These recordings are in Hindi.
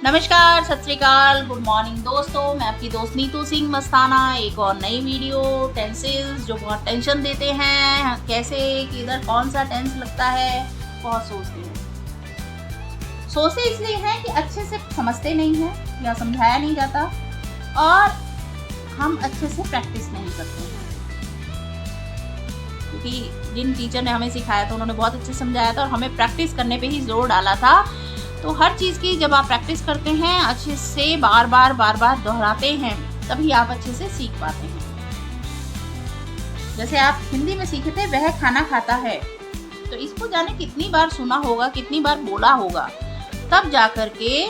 नमस्कार, सत श्री अकाल, गुड मॉर्निंग दोस्तों। मैं आपकी दोस्त नीतू सिंह मस्ताना, एक और नई वीडियो। टेंसेस जो बहुत टेंशन देते हैं, कैसे किधर कौन सा टेंस लगता है, बहुत सोचते इसलिए हैं कि अच्छे से समझते नहीं हैं या समझाया नहीं जाता और हम अच्छे से प्रैक्टिस नहीं करते हैं। क्योंकि जिन टीचर ने हमें सिखाया था उन्होंने बहुत अच्छे से समझाया था और हमें प्रैक्टिस करने पे ही जोर डाला था। तो हर चीज़ की जब आप प्रैक्टिस करते हैं, अच्छे से बार बार दोहराते हैं, तभी आप अच्छे से सीख पाते हैं। जैसे आप हिंदी में सीखे थे वह खाना खाता है, तो इसको जाने कितनी बार सुना होगा, कितनी बार बोला होगा, तब जा कर के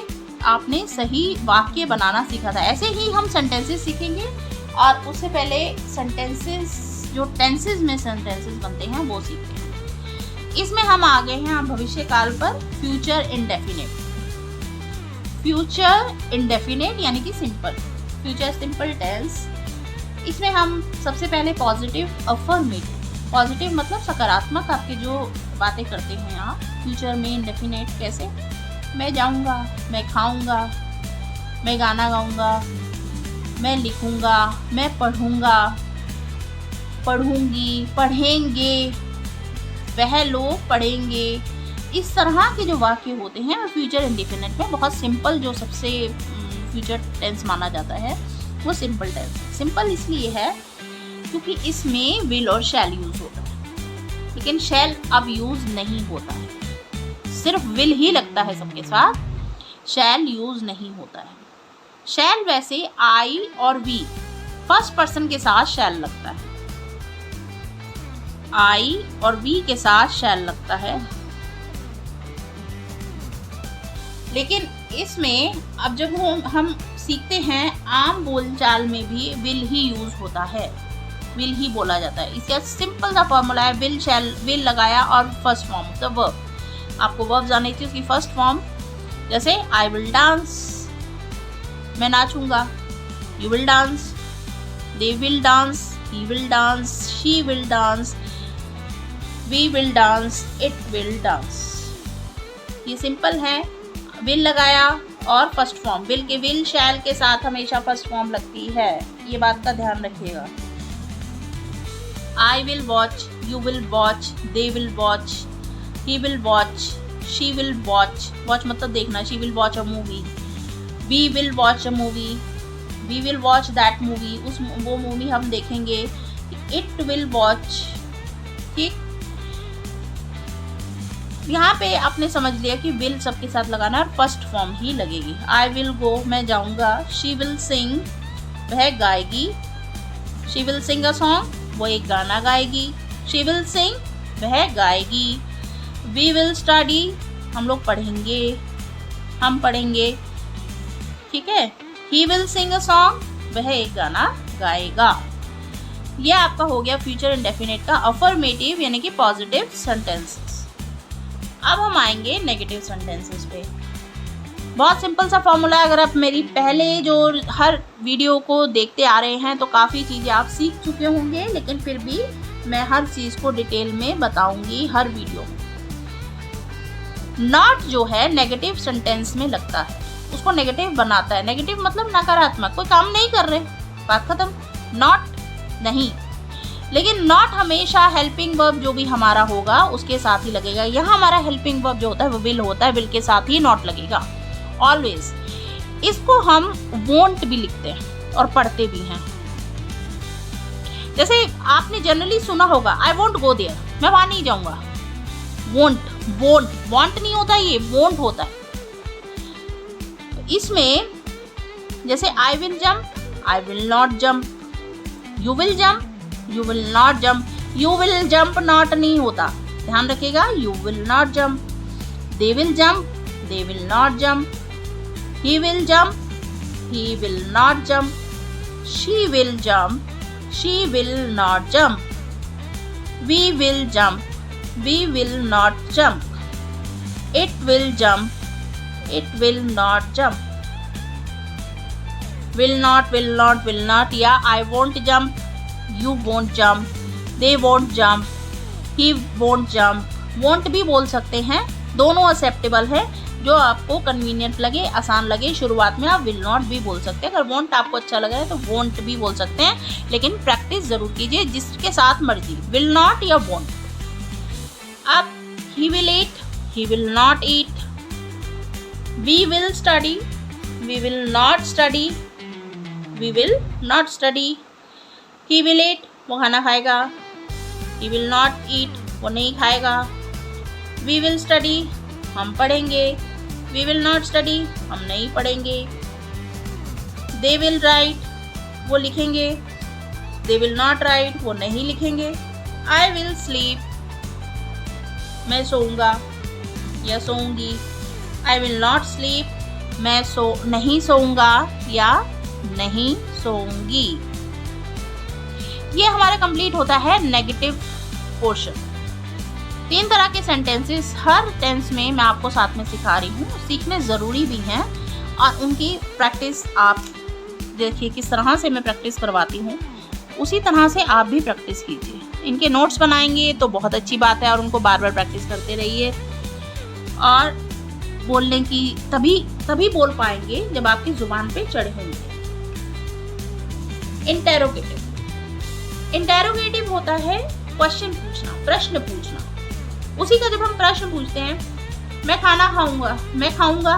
आपने सही वाक्य बनाना सीखा था। ऐसे ही हम सेंटेंसेस सीखेंगे और उससे पहले सेंटेंसेस जो टेंसेस में सेंटेंसेस बनते हैं वो सीखेंगे। इसमें हम आ गए हैं भविष्य काल पर, फ्यूचर इंडेफिनिट। फ्यूचर इंडेफिनिट यानी कि सिंपल, फ्यूचर सिंपल टेंस। इसमें हम सबसे पहले पॉजिटिव, अफर्मेटिव। पॉजिटिव मतलब सकारात्मक, आपके जो बातें करते हैं आप। फ्यूचर में इंडेफिनिट कैसे? मैं जाऊंगा, मैं खाऊंगा, मैं गाना गाऊंगा, मैं लिखूंगा, मैं पढ़ूंगा, पढ़ूंगी, पढ़ेंगे, वह लोग पढ़ेंगे। इस तरह के जो वाक्य होते हैं फ्यूचर इंडेफिनिट में, बहुत सिंपल जो सबसे फ्यूचर टेंस माना जाता है वो सिंपल टेंस है। सिंपल इसलिए है क्योंकि इसमें विल और शैल यूज होता है, लेकिन शैल अब यूज नहीं होता है। सिर्फ विल ही लगता है सबके साथ, शैल यूज नहीं होता है। शैल वैसे आई और वी फर्स्ट पर्सन के साथ शैल लगता है, आई और वी के साथ शैल लगता है। लेकिन इसमें अब जब हम सीखते हैं, आम बोलचाल में भी विल ही यूज होता है, विल ही बोला जाता है। इसका सिंपल सा फॉर्मूला है, विल शैल, विल लगाया और फर्स्ट फॉर्म द वर्ब। आपको वर्ब जानी थी उसकी फर्स्ट फॉर्म। जैसे आई विल डांस, मैं नाचूंगा, you will dance, they will dance, he will dance, she will dance, we will dance, it will dance. ये सिंपल है। विल लगाया और फर्स्ट फॉर्म, विल के विल शैल के साथ हमेशा फर्स्ट फॉर्म लगती है, ये बात का ध्यान रखिएगा। I will watch, you will watch, they will watch, he will watch, she will watch. Watch मतलब देखना, she will watch a movie, we will watch a movie, we will watch that movie, वो मूवी हम देखेंगे। It will watch. ठीक, यहाँ पे आपने समझ लिया कि विल सबके साथ लगाना और फर्स्ट फॉर्म ही लगेगी। आई विल गो, मैं जाऊंगा। शी विल सिंग, वह गाएगी। She will sing a song, वो एक गाना गाएगी। शी विल सिंग, वह गाएगी। वी विल स्टडी, हम लोग पढ़ेंगे, हम पढ़ेंगे। ठीक है। He will sing a song, वह एक गाना गाएगा। ये आपका हो गया फ्यूचर इंडेफिनिट का अफर्मेटिव यानी कि पॉजिटिव सेंटेंसेस। अब हम आएंगे नेगेटिव सेंटेंसेस पे। बहुत सिंपल सा फॉर्मूला है। अगर आप मेरी पहले जो हर वीडियो को देखते आ रहे हैं तो काफ़ी चीज़ें आप सीख चुके होंगे, लेकिन फिर भी मैं हर चीज़ को डिटेल में बताऊंगी हर वीडियो में। नॉट जो है नेगेटिव सेंटेंस में लगता है, उसको नेगेटिव बनाता है। नेगेटिव मतलब नकारात्मक, कोई काम नहीं कर रहे, बात खत्म। नॉट नहीं, लेकिन नॉट हमेशा हेल्पिंग वर्ब जो भी हमारा होगा उसके साथ ही लगेगा। यहाँ हमारा हेल्पिंग वर्ब जो होता है वो विल होता है, विल के साथ ही नॉट लगेगा ऑलवेज। इसको हम वोंट भी लिखते हैं और पढ़ते भी हैं। जैसे आपने जनरली सुना होगा, आई वोंट गो देयर, मैं वहां नहीं जाऊंगा। वोंट, वोंट, वांट नहीं होता, ये वोंट होता है। तो इसमें जैसे I will jump, I will not jump. You will jump, you will not jump. You will jump not नहीं होता, ध्यान रखिएगा। You will not jump. They will jump, they will not jump. He will jump, he will not jump. She will jump, she will not jump. We will jump, we will not jump. It will jump, it will not jump. Will not या I won't jump, you won't jump, they won't jump, he won't jump। won't भी बोल सकते हैं, दोनों एक्सेप्टेबल है। जो आपको कन्वीनियंट लगे, आसान लगे। शुरुआत में आप विल नॉट भी बोल सकते हैं। अगर वोंट आपको अच्छा लग रहा है तो वोंट भी बोल सकते हैं, लेकिन प्रैक्टिस जरूर कीजिए जिसके साथ मर्जी, विल नॉट या वोंट। अब he will eat, he will not eat. We will study, we will not study, we will not study. He will eat, वो खाना खाएगा। ही विल नॉट ईट, वो नहीं खाएगा। वी विल स्टडी, हम पढ़ेंगे। वी विल नॉट स्टडी, हम नहीं पढ़ेंगे। दे विल राइट, वो लिखेंगे। दे विल नॉट राइट, वो नहीं लिखेंगे। आई विल स्लीप, मैं सोऊंगा या सोऊंगी। आई विल नॉट स्लीप, मैं नहीं सोऊंगा या नहीं सोऊंगी। ये हमारा कंप्लीट होता है नेगेटिव पोर्शन। 3 तरह के सेंटेंसेस हर टेंस में मैं आपको साथ में सिखा रही हूँ, सीखने ज़रूरी भी हैं और उनकी प्रैक्टिस आप देखिए किस तरह से मैं प्रैक्टिस करवाती हूँ, उसी तरह से आप भी प्रैक्टिस कीजिए। इनके नोट्स बनाएंगे तो बहुत अच्छी बात है और उनको बार बार प्रैक्टिस करते रहिए और बोलने की तभी बोल पाएंगे जब आपकी ज़ुबान पे चढ़े होंगे। इंटेरोगेटिव होता है क्वेश्चन पूछना, प्रश्न पूछना। उसी का जब हम प्रश्न पूछते हैं, मैं खाना खाऊंगा, मैं खाऊंगा,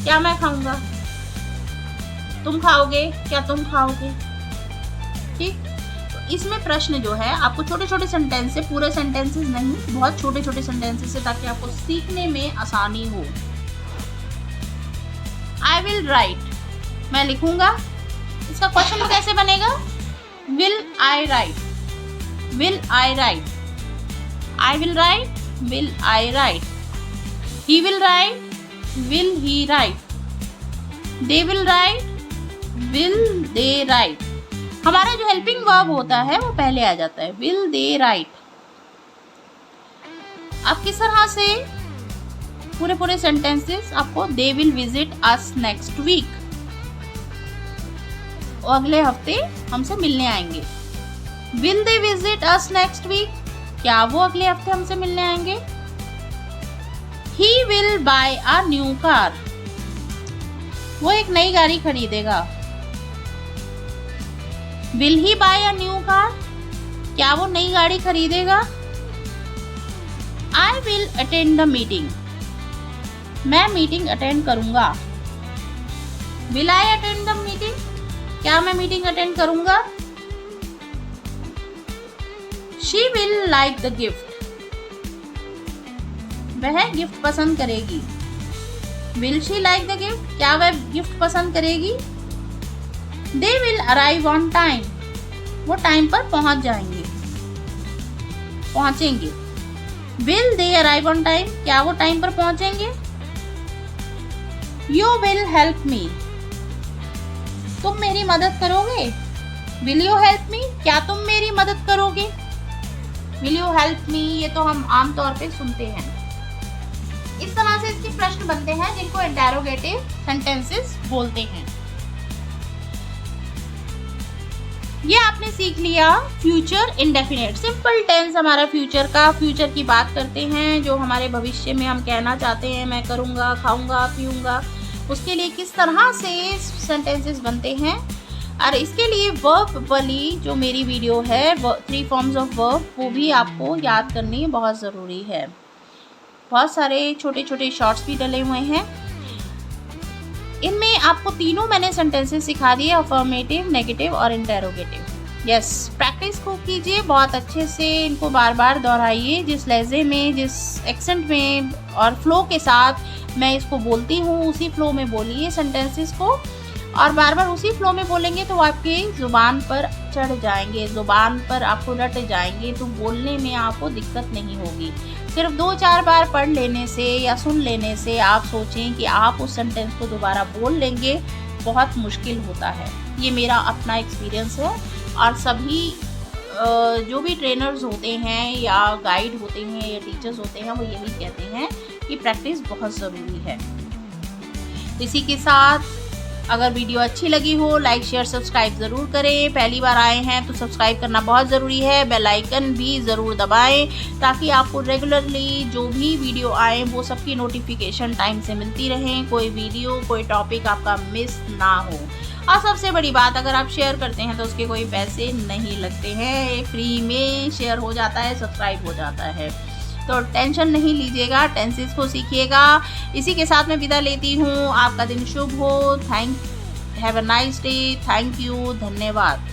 क्या मैं खाऊंगा, तुम खाओगे, क्या तुम खाओगे। ठीक, तो इसमें प्रश्न जो है आपको छोटे छोटे सेंटेंस से, पूरे सेंटेंसेस नहीं, बहुत छोटे छोटे सेंटेंसेस से, ताकि आपको सीखने में आसानी हो। आई विल राइट, मैं लिखूंगा। इसका क्वेश्चन कैसे बनेगा? Will I right, will I right. I will write, will I write? He will write, will he write? They will write, will they write? हमारा जो हेल्पिंग वर्ब होता है वो पहले आ जाता है, will they write। अब किस तरह से पूरे सेंटेंसेस आपको they will visit us next week, वो अगले हफ्ते हमसे मिलने आएंगे। Will they visit us next week? क्या वो अगले हफ्ते हमसे मिलने आएंगे? He will buy a new car, वो एक नई गाड़ी खरीदेगा। Will he buy a new car? क्या वो नई गाड़ी खरीदेगा? I will attend the meeting, मैं मीटिंग अटेंड करूंगा। Will I attend the meeting? क्या मैं मीटिंग अटेंड करूंगा? She will like the gift, वह गिफ्ट पसंद करेगी। Will she like the gift? क्या वह गिफ्ट पसंद करेगी? They will arrive on time, वो टाइम पर पहुंच जाएंगे, पहुंचेंगे। Will they arrive on time? क्या वो टाइम पर पहुंचेंगे? You will help me, तुम मेरी मदद करोगे। Will you help me? क्या तुम मेरी मदद करोगे? Will you help me? ये तो हम आमतौर पे सुनते हैं। इस तरह से इसके प्रश्न बनते हैं जिनको इंटेरोगेटिव सेंटेंसेस बोलते हैं। ये आपने सीख लिया फ्यूचर इंडेफिनिट। सिंपल टेंस हमारा फ्यूचर का, फ्यूचर की बात करते हैं जो हमारे भविष्य में हम कहना चाहते हैं, मैं करूँगा, खाऊंगा, पीऊँगा, उसके लिए किस तरह से सेंटेंसेस बनते हैं। और इसके लिए वर्ब वाली जो मेरी वीडियो है 3 फॉर्म्स ऑफ वर्ब, वो भी आपको याद करनी बहुत ज़रूरी है। बहुत सारे छोटे छोटे शॉर्ट्स भी डले हुए हैं, इनमें आपको तीनों मैंने सेंटेंसेस सिखा दिए, अफर्मेटिव, नेगेटिव और इंटेरोगेटिव। यस, प्रैक्टिस को कीजिए बहुत अच्छे से, इनको बार बार दोहराइए, जिस लहजे में, जिस एक्सेंट में और फ्लो के साथ मैं इसको बोलती हूँ उसी फ्लो में बोलिए सेंटेंसेस को, और बार बार उसी फ्लो में बोलेंगे तो आपके ज़ुबान पर चढ़ जाएंगे, ज़ुबान पर आपको रट जाएंगे, तो बोलने में आपको दिक्कत नहीं होगी। सिर्फ 2-4 बार पढ़ लेने से या सुन लेने से आप सोचें कि आप उस सेंटेंस को दोबारा बोल लेंगे, बहुत मुश्किल होता है। ये मेरा अपना एक्सपीरियंस है और सभी जो भी ट्रेनर्स होते हैं या गाइड होते हैं या टीचर्स होते हैं वो यही कहते हैं कि प्रैक्टिस बहुत ज़रूरी है। इसी के साथ अगर वीडियो अच्छी लगी हो लाइक शेयर सब्सक्राइब ज़रूर करें। पहली बार आए हैं तो सब्सक्राइब करना बहुत ज़रूरी है। बेल आइकन भी ज़रूर दबाएं ताकि आपको रेगुलरली जो भी वीडियो आए वो सबकी नोटिफिकेशन टाइम से मिलती रहें, कोई वीडियो कोई टॉपिक आपका मिस ना हो। और सबसे बड़ी बात, अगर आप शेयर करते हैं तो उसके कोई पैसे नहीं लगते हैं, फ्री में शेयर हो जाता है, सब्सक्राइब हो जाता है। तो टेंशन नहीं लीजिएगा, टेंसेस को सीखिएगा। इसी के साथ मैं विदा लेती हूँ। आपका दिन शुभ हो। Have a nice day. Thank you. धन्यवाद।